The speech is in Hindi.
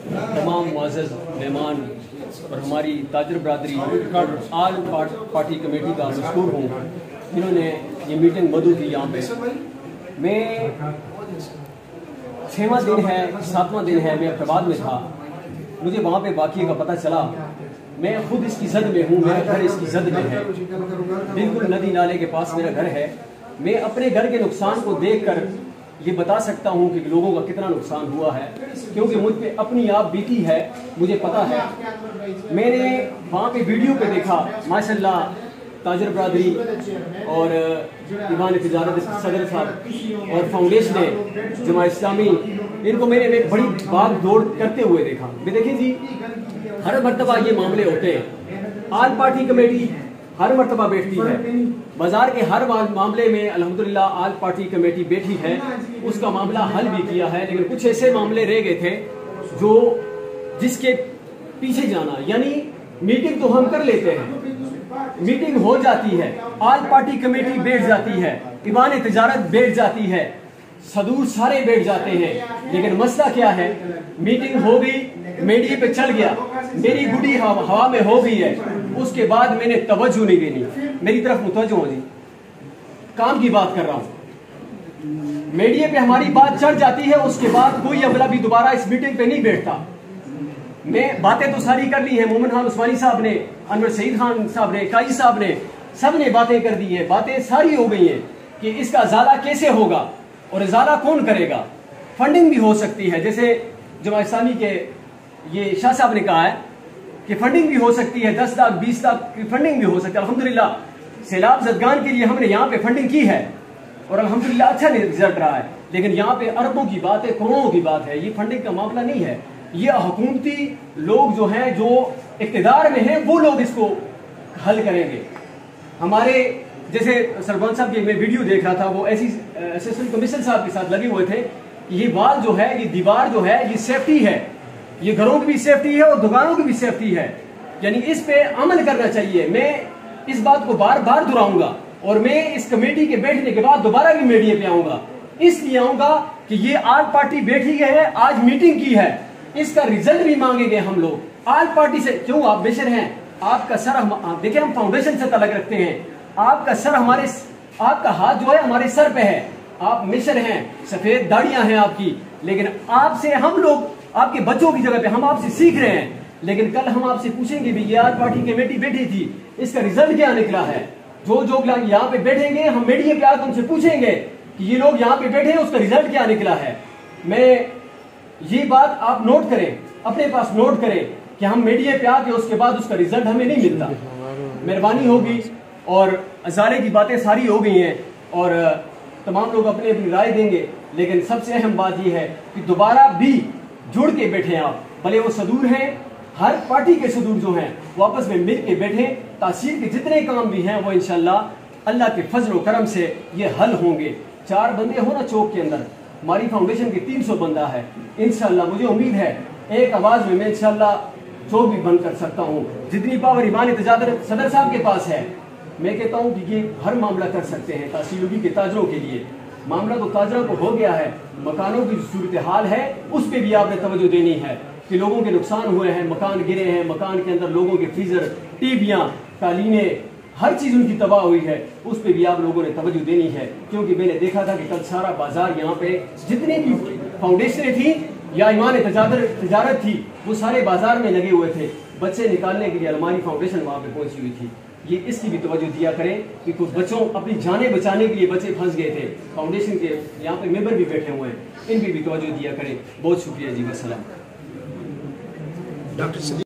तमाम मुअज़्ज़ज़ मेहमान और हमारी ताजर बरादरी आल पार्टी कमेटी का मशकूर हूँ जिन्होंने ये मीटिंग मदू की यहाँ पे। मैं 6वां दिन है 7वां दिन है, मैं अहमदाबाद में था। मुझे वहाँ पे वाक़ये का पता चला। मैं खुद इसकी जद में हूँ, मेरा घर इसकी जद में है, बिल्कुल नदी नाले के पास मेरा घर है। मैं अपने घर के नुकसान को देखकर ये बता सकता हूँ कि लोगों का कितना नुकसान हुआ है, क्योंकि मुझ पे अपनी आप बीती है, मुझे पता है। मैंने वहाँ पे वीडियो पे देखा माशाल्लाह ताजर बरादरी और ईवान तिजारत सदर साहब और फाउंडेशन जमात इस्लामी, इनको मैंने एक बड़ी भाग दौड़ करते हुए देखा। देखिए जी, हर मरतबा ये मामले होते हैं। आल पार्टी कमेटी हर मरतबा बैठती है, बाजार के हर मामले में अल्हम्दुलिल्लाह आल पार्टी कमेटी बैठी है, उसका मामला हल भी किया है। लेकिन कुछ ऐसे मामले रह गए थे जो जिसके पीछे जाना, यानी मीटिंग तो हम कर लेते हैं, मीटिंग हो जाती है, आल पार्टी कमेटी बैठ जाती है, ईवान तिजारत बैठ जाती है, सदूर सारे बैठ जाते हैं, लेकिन मसला क्या है? मीटिंग हो गई, मीडिया पे चल गया, मेरी गुडी हवा में हो गई है, उसके बाद मैंने तवज्जो नहीं देनी। मेरी तरफ मुतवज्जो हो जी, काम की बात कर रहा हूं। मीडिया पे हमारी बात चढ़ जाती है, उसके बाद कोई अगला भी दोबारा इस मीटिंग पे नहीं बैठता। मैं बातें तो सारी कर ली है, मोमिन खान उस्मानी साहब ने, अनवर सईद खान साहब ने, काजी साहब ने, सब ने बातें कर दी है, बातें सारी हो गई है कि इसका इजाला कैसे होगा और इजाला कौन करेगा। फंडिंग भी हो सकती है, जैसे जमात इस्लामी के ये शाह साहब ने कहा है कि फंडिंग भी हो सकती है, 10 लाख 20 लाख की फंडिंग भी हो सकती है। अल्हम्दुलिल्लाह सैलाब जदगान के लिए हमने यहाँ पे फंडिंग की है और अल्हम्दुलिल्लाह अच्छा रिजल्ट रहा है। लेकिन यहाँ पे अरबों की बात है, करोड़ों की बात है, ये फंडिंग का मामला नहीं है। ये हुकूमती लोग जो हैं, जो इक़्तिदार में हैं, वो लोग इसको हल करेंगे। हमारे जैसे सरपंच साहब की मैं वीडियो देख रहा था, वो ऐसी असिस्टेंट कमिश्नर साहब के साथ लगे हुए थे कि ये वाल जो है, ये दीवार जो है, ये सेफ्टी है, ये घरों की भी सेफ्टी है और दुकानों की भी सेफ्टी है, यानी इस पे अमल करना चाहिए। मैं इस बात को बार बार दोहराऊंगा और मैं इस कमेटी के बैठने के बाद दोबारा भी मीडिया पे आऊंगा, इसलिए आऊंगा कि ये आल पार्टी बैठी है, आज मीटिंग की है, इसका रिजल्ट भी मांगेंगे हम लोग आल पार्टी से। क्यों? आप बेशर हैं, आपका सर देखिए, हम फाउंडेशन से तलक रखते हैं, आपका सर हमारे, आपका हाथ जो है हमारे सर पे है, आप मिशर हैं, सफेद दाढ़ियां हैं आपकी, लेकिन आपसे हम लोग, आपके बच्चों की जगह पे हम आपसे सीख रहे हैं। लेकिन कल हम आपसे पूछेंगे भी, ये आल पार्टी कमेटी बैठी थी, इसका रिजल्ट क्या निकला है? जो जो लोग यहाँ पे बैठेंगे, हम मीडिया पे आकर उनसे पूछेंगे कि ये लोग यहाँ पे बैठे हैं, उसका रिजल्ट क्या निकला है। मैं ये बात आप नोट करें, अपने पास नोट करें कि हम मीडिया पे आके उसके बाद उसका रिजल्ट हमें नहीं मिलता। मेहरबानी होगी। और अजाले की बातें सारी हो गई हैं और तमाम लोग अपनी अपनी राय देंगे, लेकिन सबसे अहम बात यह है कि दोबारा भी जुड़ के बैठे आप, भले वो सदूर हैं, हर पार्टी के सदूर जो हैं वो आपस में मिल के बैठे, तासीर के जितने काम भी हैं वो इंशाल्लाह अल्लाह के फजल करम से ये हल होंगे। 4 बंदे हो ना चौक के अंदर, हमारी फाउंडेशन के 300 बंदा है, इंशाल्लाह मुझे उम्मीद है एक आवाज में मैं इंशाल्लाह चौक भी बंद कर सकता हूँ। जितनी पावर ईवान तिजारत सदर साहब के पास है, मैं कहता हूँ कि ये हर मामला कर सकते हैं तहसीलों के ताजरों के लिए। मामला तो ताजरों को हो गया है, मकानों की सूरत हाल है, उस पर भी आपने तवज्जो देनी है कि लोगों के नुकसान हुए हैं, मकान गिरे हैं, मकान के अंदर लोगों के फ्रीजर, टीवियाँ, कालीनें, हर चीज़ उनकी तबाह हुई है, उस पर भी आप लोगों ने तवज्जो देनी है। क्योंकि मैंने देखा था कि कल सारा बाजार यहाँ पे जितनी भी फाउंडेशनें थी या ईवान तिजारत थी, वो सारे बाजार में लगे हुए थे। बच्चे निकालने के लिए अलमारी फाउंडेशन वहाँ पे पहुंची हुई थी। ये इसकी भी तवज्जो दिया करें कि कुछ बच्चों अपनी जानें बचाने के लिए बच्चे फंस गए थे, फाउंडेशन के यहाँ पे मेंबर भी बैठे हुए हैं, इनकी भी तवज्जो दिया करें। बहुत शुक्रिया जी, वस्सलाम। डॉक्टर